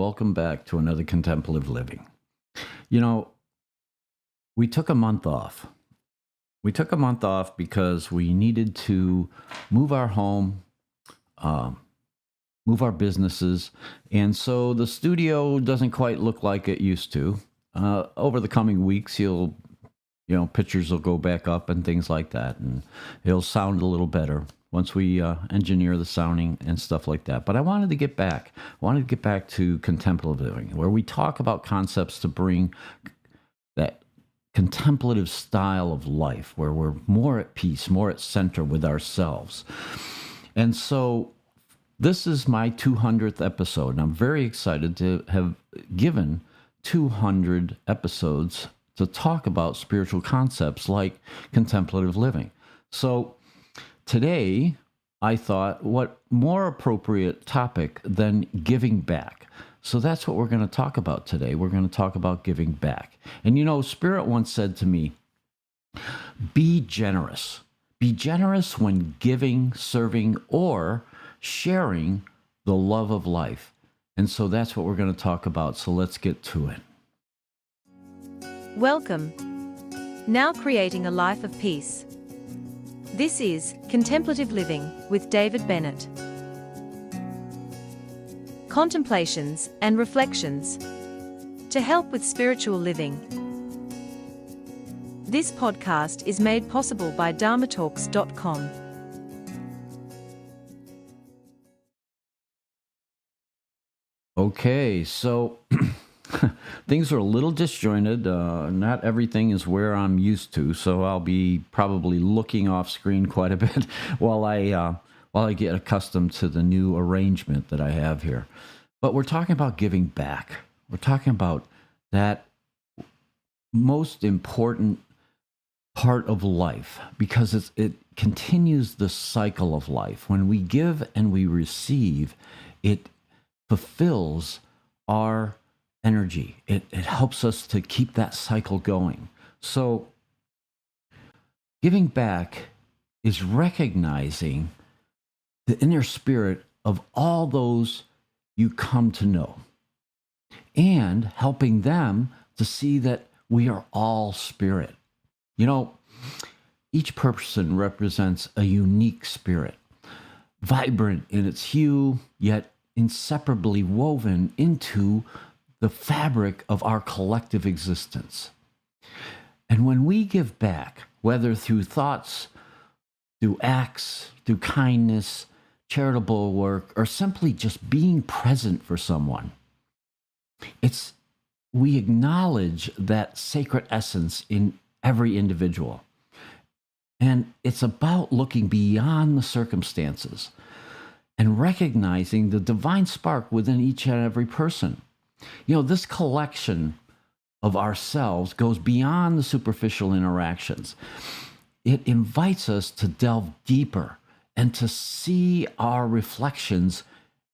welcome back to another Contemplative Living. You know, we took a month off. We took a month off because we needed to move our home, move our businesses, and so the studio doesn't quite look like it used to. Over the coming weeks, pictures will go back up and things like that, and it'll sound a little better once we engineer the sounding and stuff like that. But I wanted to get back. I wanted to get back to contemplative living, where we talk about concepts to bring that contemplative style of life, where we're more at peace, more at center with ourselves. And so this is my 200th episode, and I'm very excited to have given 200 episodes to talk about spiritual concepts like contemplative living. So today, I thought, what more appropriate topic than giving back? So that's what we're going to talk about today. We're going to talk about giving back. And Spirit once said to me, be generous. Be generous when giving, serving, or sharing the love of life. And so that's what we're going to talk about. So let's get to it. Welcome. Now creating a life of peace. This is Contemplative Living with David Bennett. Contemplations and reflections to help with spiritual living. This podcast is made possible by dharmatalks.com. Okay, so things are a little disjointed. Not everything is where I'm used to, so I'll be probably looking off screen quite a bit while I get accustomed to the new arrangement that I have here. But we're talking about giving back. We're talking about that most important part of life, because it continues the cycle of life. When we give and we receive, it fulfills our energy. It helps us to keep that cycle going. So giving back is recognizing the inner spirit of all those you come to know and helping them to see that we are all spirit. Each person represents a unique spirit, vibrant in its hue, yet inseparably woven into the fabric of our collective existence. And when we give back, whether through thoughts, through acts, through kindness, charitable work, or simply just being present for someone, we acknowledge that sacred essence in every individual. And it's about looking beyond the circumstances and recognizing the divine spark within each and every person. This collection of ourselves goes beyond the superficial interactions. It invites us to delve deeper and to see our reflections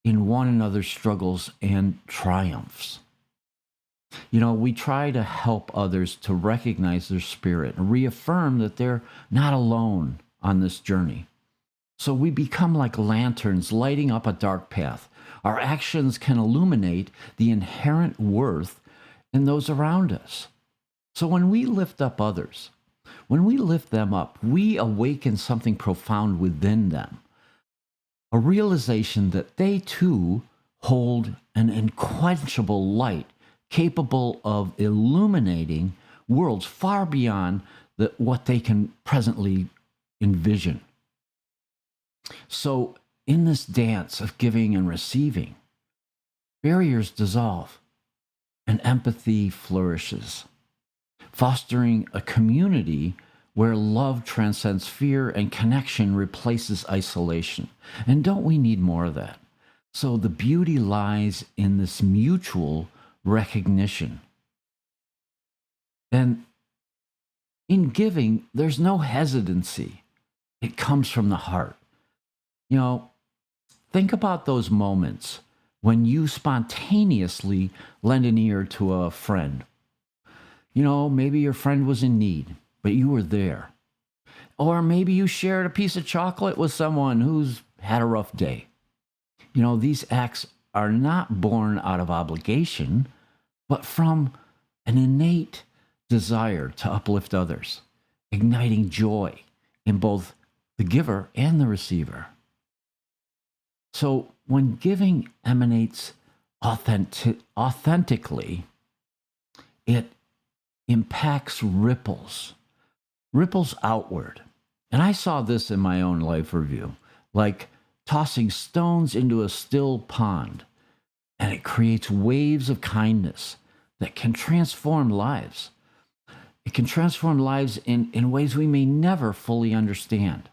in one another's struggles and triumphs. We try to help others to recognize their spirit and reaffirm that they're not alone on this journey. So we become like lanterns lighting up a dark path. Our actions can illuminate the inherent worth in those around us. So when we lift up others, when we lift them up, we awaken something profound within them. A realization that they too hold an unquenchable light capable of illuminating worlds far beyond what they can presently envision. So in this dance of giving and receiving, barriers dissolve and empathy flourishes, fostering a community where love transcends fear and connection replaces isolation. And don't we need more of that? So the beauty lies in this mutual recognition. And in giving, there's no hesitancy. It comes from the heart. Think about those moments when you spontaneously lend an ear to a friend. Maybe your friend was in need, but you were there. Or maybe you shared a piece of chocolate with someone who's had a rough day. These acts are not born out of obligation, but from an innate desire to uplift others, igniting joy in both the giver and the receiver. So when giving emanates authentically, it impacts ripples outward. And I saw this in my own life review, like tossing stones into a still pond, and it creates waves of kindness that can transform lives. It can transform lives in ways we may never fully understand.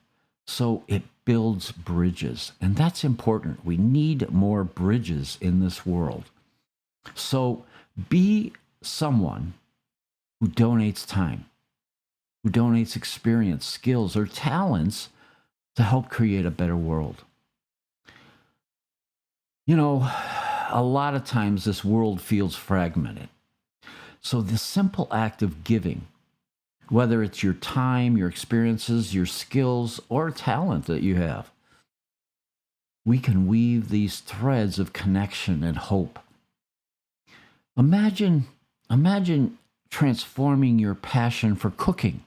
So it builds bridges, and that's important. We need more bridges in this world. So be someone who donates time, who donates experience, skills, or talents to help create a better world. You know, a lot of times this world feels fragmented. So the simple act of giving, whether it's your time, your experiences, your skills, or talent that you have, we can weave these threads of connection and hope. Imagine transforming your passion for cooking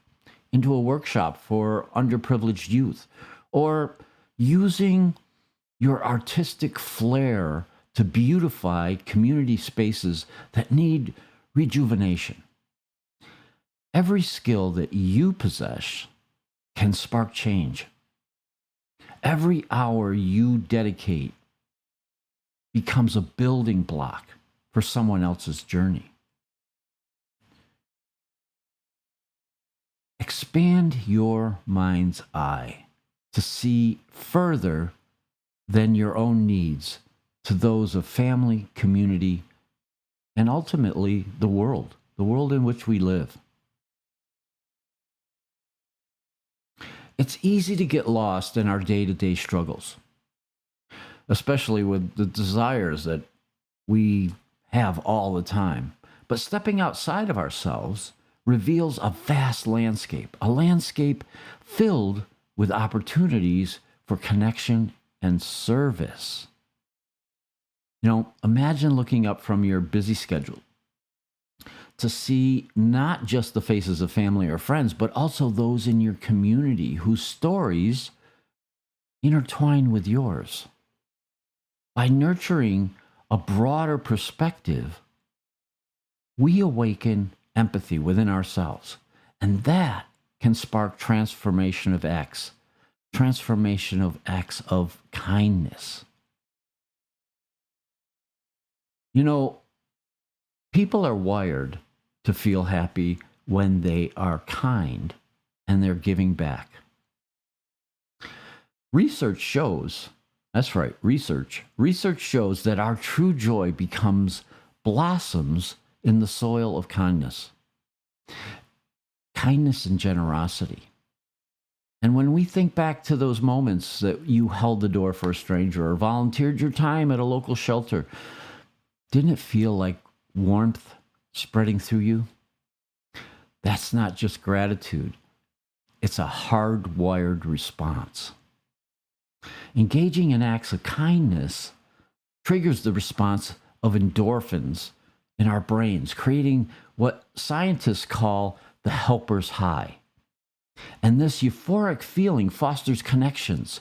into a workshop for underprivileged youth, or using your artistic flair to beautify community spaces that need rejuvenation. Every skill that you possess can spark change. Every hour you dedicate becomes a building block for someone else's journey. Expand your mind's eye to see further than your own needs to those of family, community, and ultimately the world in which we live. It's easy to get lost in our day-to-day struggles, especially with the desires that we have all the time. But stepping outside of ourselves reveals a vast landscape, a landscape filled with opportunities for connection and service. You know, imagine looking up from your busy schedule to see not just the faces of family or friends, but also those in your community whose stories intertwine with yours. By nurturing a broader perspective, we awaken empathy within ourselves, and that can spark transformation of acts of kindness. You know, people are wired to feel happy when they are kind and they're giving back. Research shows, that's right, research shows that our true joy blossoms in the soil of kindness and generosity. And when we think back to those moments that you held the door for a stranger or volunteered your time at a local shelter, didn't it feel like warmth spreading through you? That's not just gratitude. It's a hardwired response. Engaging in acts of kindness triggers the response of endorphins in our brains, creating what scientists call the helper's high. And this euphoric feeling fosters connections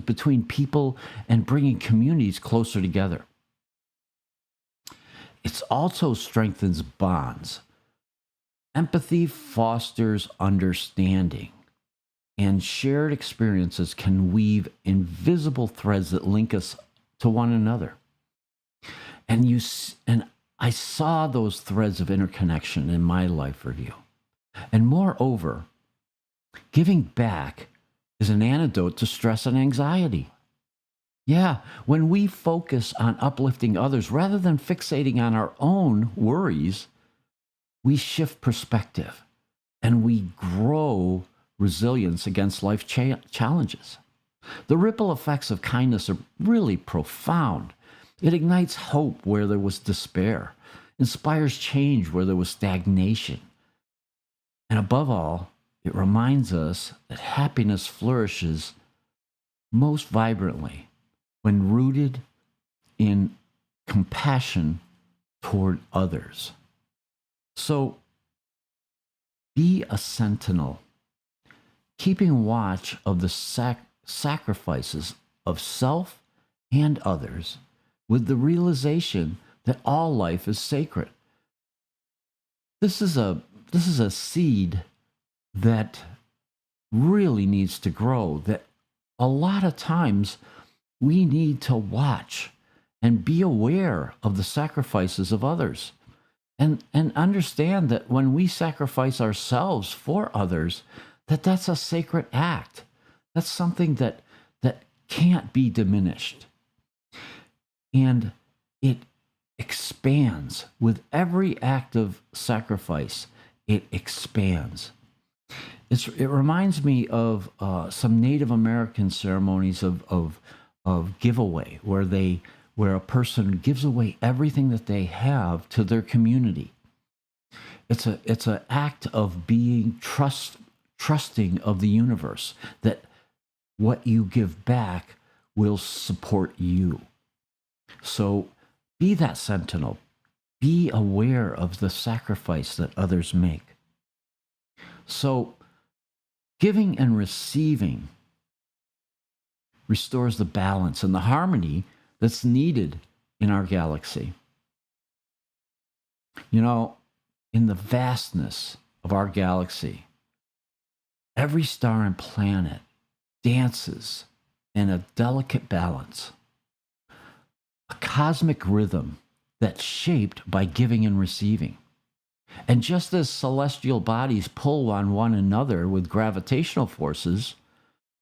between people and bringing communities closer together. It also strengthens bonds. Empathy fosters understanding, and shared experiences can weave invisible threads that link us to one another. And I saw those threads of interconnection in my life review. And moreover, giving back is an antidote to stress and anxiety. Yeah, when we focus on uplifting others rather than fixating on our own worries, we shift perspective and we grow resilience against life challenges. The ripple effects of kindness are really profound. It ignites hope where there was despair, inspires change where there was stagnation. And above all, it reminds us that happiness flourishes most vibrantly when rooted in compassion toward others. So be a sentinel, keeping watch of the sacrifices of self and others, with the realization that all life is sacred. This is a seed that really needs to grow, that a lot of times we need to watch and be aware of the sacrifices of others, and understand that when we sacrifice ourselves for others, that's a sacred act. That's something that can't be diminished. And it expands with every act of sacrifice. It expands. It reminds me of some Native American ceremonies of giveaway, where a person gives away everything that they have to their community. It's an act of being trusting of the universe, that what you give back will support you. So be that sentinel. Be aware of the sacrifice that others make. So giving and receiving restores the balance and the harmony that's needed in our galaxy. You know, in the vastness of our galaxy, every star and planet dances in a delicate balance, a cosmic rhythm that's shaped by giving and receiving. And just as celestial bodies pull on one another with gravitational forces,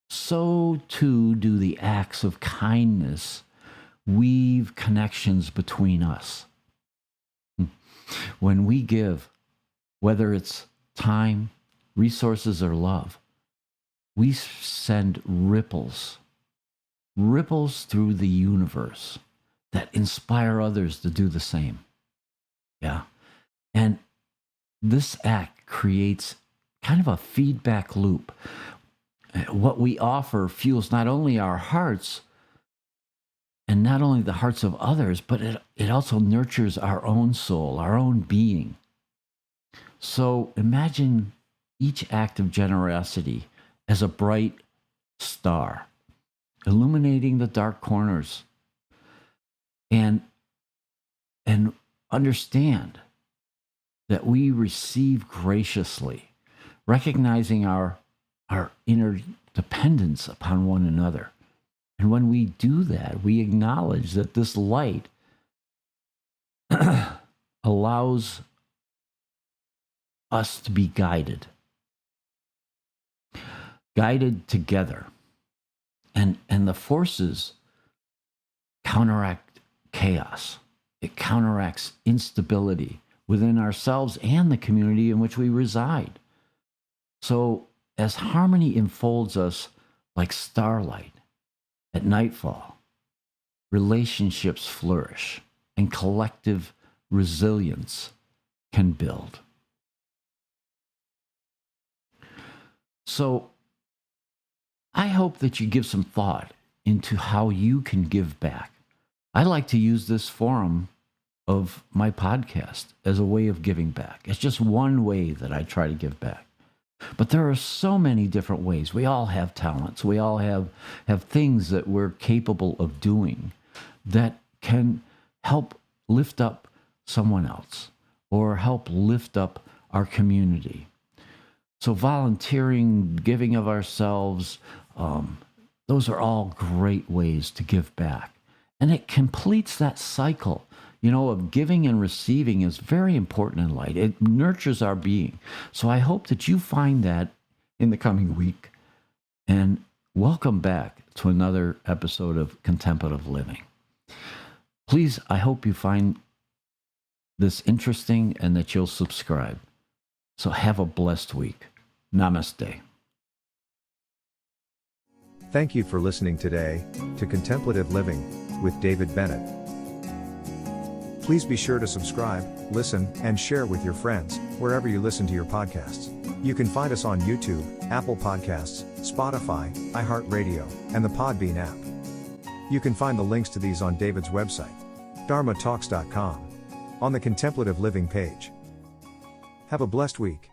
so too do the acts of kindness weave connections between us. When we give, whether it's time, resources, or love, we send ripples through the universe that inspire others to do the same. Yeah. And this act creates kind of a feedback loop. What we offer fuels not only our hearts and not only the hearts of others, but it also nurtures our own soul, our own being. So imagine each act of generosity as a bright star, illuminating the dark corners. And understand that we receive graciously, recognizing our interdependence upon one another. And when we do that, we acknowledge that this light allows us to be guided together. And the forces counteract chaos. It counteracts instability within ourselves and the community in which we reside. So as harmony enfolds us like starlight at nightfall, relationships flourish and collective resilience can build. So I hope that you give some thought into how you can give back. I like to use this forum of my podcast as a way of giving back. It's just one way that I try to give back. But there are so many different ways. We all have talents. We all have things that we're capable of doing that can help lift up someone else or help lift up our community. So volunteering, giving of ourselves, those are all great ways to give back. And it completes that cycle, of giving and receiving is very important in life. It nurtures our being. So I hope that you find that in the coming week. And welcome back to another episode of Contemplative Living. Please, I hope you find this interesting and that you'll subscribe. So have a blessed week. Namaste. Thank you for listening today to Contemplative Living with David Bennett. Please be sure to subscribe, listen, and share with your friends wherever you listen to your podcasts. You can find us on YouTube, Apple Podcasts, Spotify, iHeartRadio, and the Podbean app. You can find the links to these on David's website, dharmatalks.com, on the Contemplative Living page. Have a blessed week.